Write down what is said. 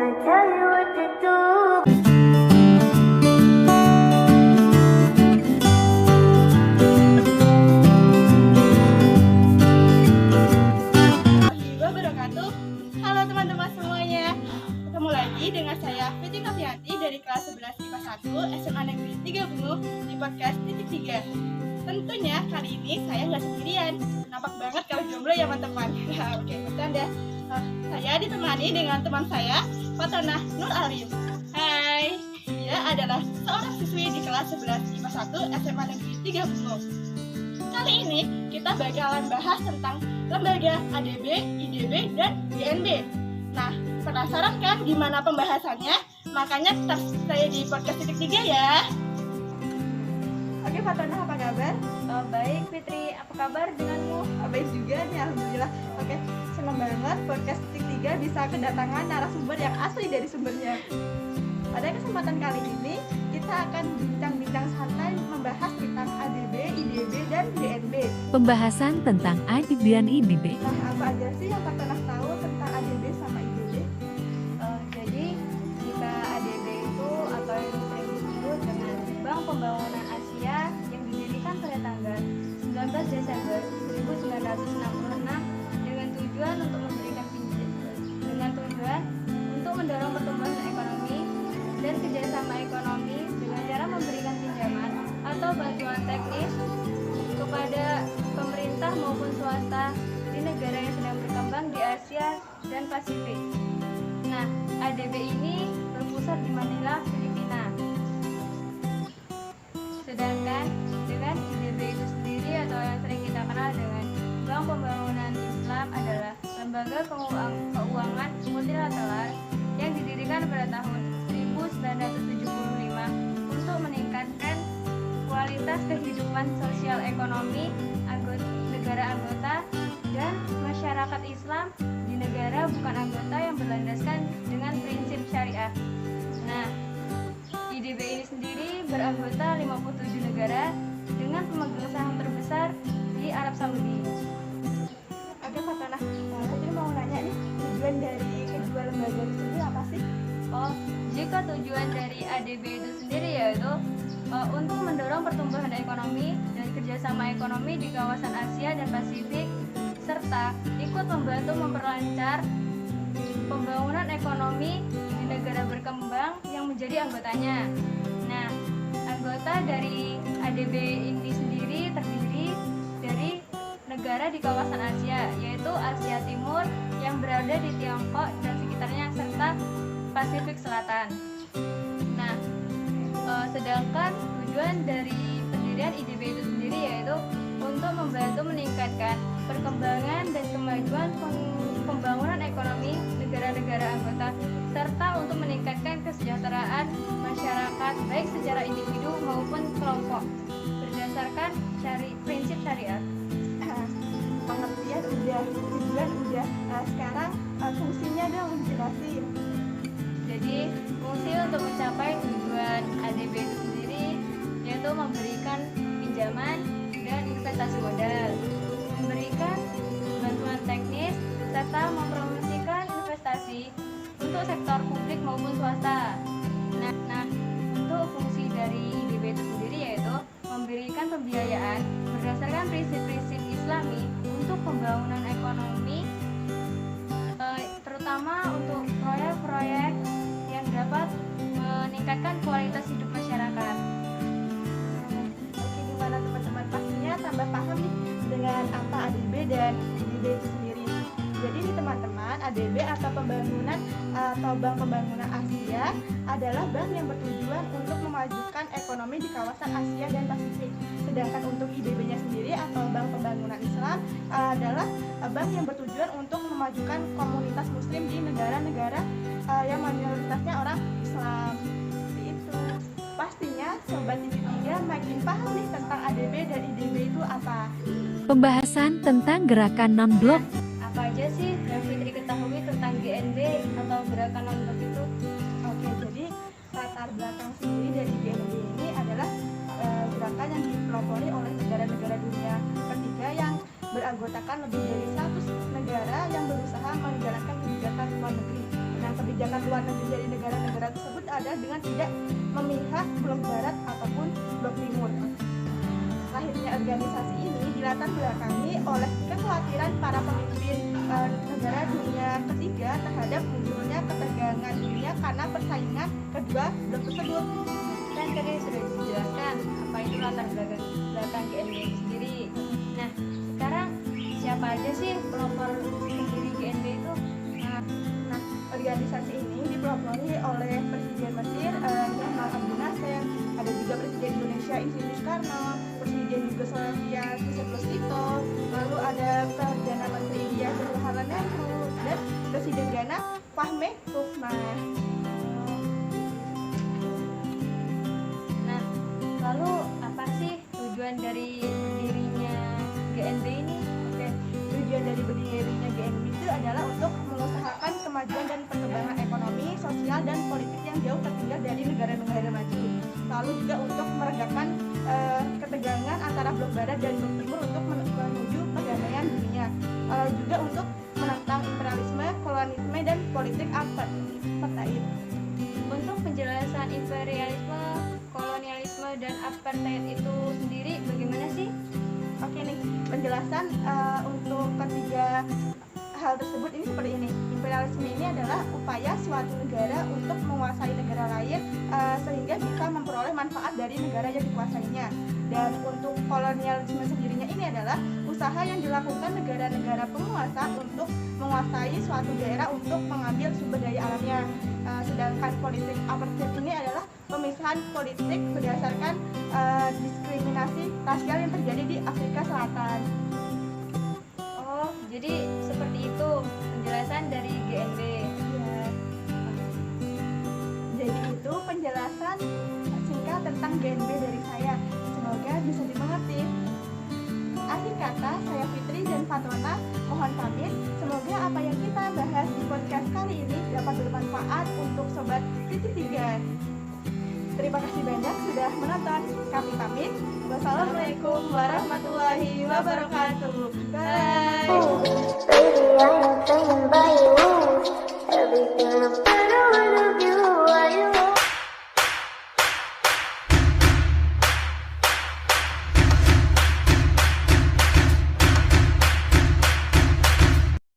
tell you what to do. Wabarakatuh. Halo teman-teman semuanya. Ketemu lagi dengan saya Fitri Novianti dari kelas 11 IPA 1 SMA Negeri 3 Bungu di podcast Titik 3. Tentunya kali ini saya nggak sendirian. Nampak banget kalau jomblo ya teman-teman. Nah, oke, bercanda. Saya ditemani dengan teman saya, Fatana Nur Alim. Hai, dia adalah seorang siswi di kelas 11 IPA 1 SMA Negeri 3 Bungu. Kali ini kita bakalan bahas tentang lembaga ADB, IDB, dan GNB. Nah, penasaran kan gimana pembahasannya? Makanya tetap saya di podcast Titik 3 ya. Oke, Fatona, apa kabar? Baik Fitri, apa kabar denganmu? Baik juga nih, alhamdulillah. Oke, senang banget podcast Titik 3 bisa kedatangan narasumber yang asli dari sumbernya. Pada kesempatan kali ini, kita akan bincang-bincang santai membahas tentang ADB, IDB, dan GNB. Pembahasan tentang ADB dan IDB. Nah, apa aja sih yang Fatona tahu tentang ADB sama IDB? Jadi jika ADB itu atau yang sering disebut dengan Bank Pembangunan Asia yang didirikan pada tanggal 19 Desember 1966 dengan tujuan untuk mendorong pertumbuhan ekonomi dan kerjasama ekonomi dengan cara memberikan pinjaman atau bantuan teknis kepada pemerintah maupun swasta di negara yang sedang berkembang di Asia dan Pasifik. Nah, ADB ini berpusat di Manila, Filipina. Sedangkan dengan IDB itu sendiri atau yang sering kita kenal dengan Bank Pembangunan Islam adalah lembaga keuangan multilateral yang didirikan pada tahun 1975 untuk meningkatkan kualitas kehidupan sosial ekonomi negara anggota dan masyarakat Islam di negara bukan anggota yang berlandaskan dengan prinsip syariah. Nah, IDB ini sendiri beranggota 57 negara dengan pemegang saham terbesar di Arab Saudi. Oke, Fatona, Putri mau nanya nih, tujuan dari kedua lembaga itu sendiri apa sih? Jika tujuan dari ADB itu sendiri yaitu untuk mendorong pertumbuhan ekonomi dan kerjasama ekonomi di kawasan Asia dan Pasifik, serta ikut membantu memperlancar pembangunan ekonomi di negara berkembang yang menjadi anggotanya. Nah, anggota dari ADB ini sendiri terdiri dari negara di kawasan Asia, yaitu Asia Timur yang berada di Tiongkok dan sekitarnya, serta Pasifik Selatan. Nah, sedangkan tujuan dari pendirian IDB itu sendiri yaitu untuk membantu meningkatkan perkembangan dan kemajuan pembangunan ekonomi negara-negara anggota, serta untuk meningkatkan kesejahteraan masyarakat baik secara individu maupun kelompok berdasarkan prinsip syariat. Pengertian udah, tujuan udah. Sekarang fungsinya dong dijelasin. Jadi fungsi untuk mencapai tujuan ADB itu sendiri yaitu memberikan pinjaman dan investasi modal, memberikan bantuan teknis, serta mempromosikan investasi untuk sektor publik maupun swasta. Nah, untuk fungsi dari IDB itu sendiri yaitu memberikan pembiayaan berdasarkan prinsip-prinsip Islami untuk pembangunan ekonomi, terutama untuk proyek-proyek yang dapat meningkatkan kualitas hidup masyarakat. Oke, gimana teman-teman? Pastinya tambah paham nih dengan apa ADB dan IDB itu sendiri. Jadi nih teman-teman, ADB atau Bank Pembangunan Asia adalah bank yang bertujuan untuk memajukan ekonomi di kawasan Asia dan Pasifik. Sedangkan untuk IDB-nya sendiri atau Bank Pembangunan Islam adalah bank yang bertujuan untuk memajukan komunitas muslim di negara-negara yang mayoritasnya orang Islam. Seperti itu. Pastinya Sobat Titik 3 makin paham nih tentang ADB dan IDB itu apa. Pembahasan tentang gerakan non-blok. Apa aja sih yang Fitri ketahui tentang GNB atau gerakan non-blok itu? Oke, jadi latar belakang sendiri dari GNB ini adalah gerakan yang dipelopori oleh negara-negara dunia ketiga yang beranggotakan lebih dari 100 negara yang berusaha menjalankan kebijakan luar negeri. Nah, kebijakan luar negeri dari negara-negara tersebut adalah dengan tidak memihak blok barat ataupun blok timur. Lahirnya organisasi ini dilatar belakangi oleh kekhawatiran para pemimpin negara dunia ketiga terhadap munculnya ketegangan dunia karena persaingan kedua blok tersebut. Kan tadi sudah dijelaskan apa itu latar belakang GNB itu sendiri. Nah, sekarang siapa aja sih pelopor pendiri GNB itu? Nah, organisasi ini dipelopori oleh Presiden Mesir Gamal Abdel Nasser, ada juga Presiden Indonesia Insinyur Soekarno, Presiden Yugoslavia Milosevic Tito, lalu ada Perdana Menteri India Jawaharlal Nehru dan Presiden Ghana Kwame Nkrumah. Nah, lalu apa sih tujuan dari berdirinya GNB ini? Oke, tujuan dari berdirinya GNB itu adalah untuk mengusahakan kemajuan dan perkembangan ekonomi, sosial, dan politik yang jauh tertinggal dari negara-negara maju. Lalu juga untuk meredakan ketegangan antara blok barat dan blok timur untuk menuju perdamaian dunia. Juga untuk menentang imperialisme, kolonialisme, dan politik apartheid. Untuk penjelasan imperialisme, kolonialisme, dan apartheid itu sendiri bagaimana sih? Oke nih, penjelasan untuk ketiga hal tersebut ini seperti ini. Imperialisme ini adalah upaya suatu negara untuk menguasai negara lain sehingga bisa memperoleh manfaat dari negara yang dikuasainya. Dan untuk kolonialisme sendirinya ini adalah usaha yang dilakukan negara-negara penguasa untuk menguasai suatu daerah untuk mengambil sumber daya alamnya. Sedangkan politik apartheid ini adalah pemisahan politik berdasarkan diskriminasi rasial yang terjadi di Afrika Selatan. Oh, jadi seperti itu penjelasan dari GNB. Ya. Jadi itu penjelasan singkat tentang GNB dari saya. Semoga bisa dimengerti. Akhir kata, saya Fitri dan Fatona mohon pamit. Semoga apa yang kita bahas di podcast kali ini dapat bermanfaat untuk Sobat Titik 3. Terima kasih banyak sudah menonton. Kami pamit. Wassalamualaikum warahmatullahi wabarakatuh. Bye.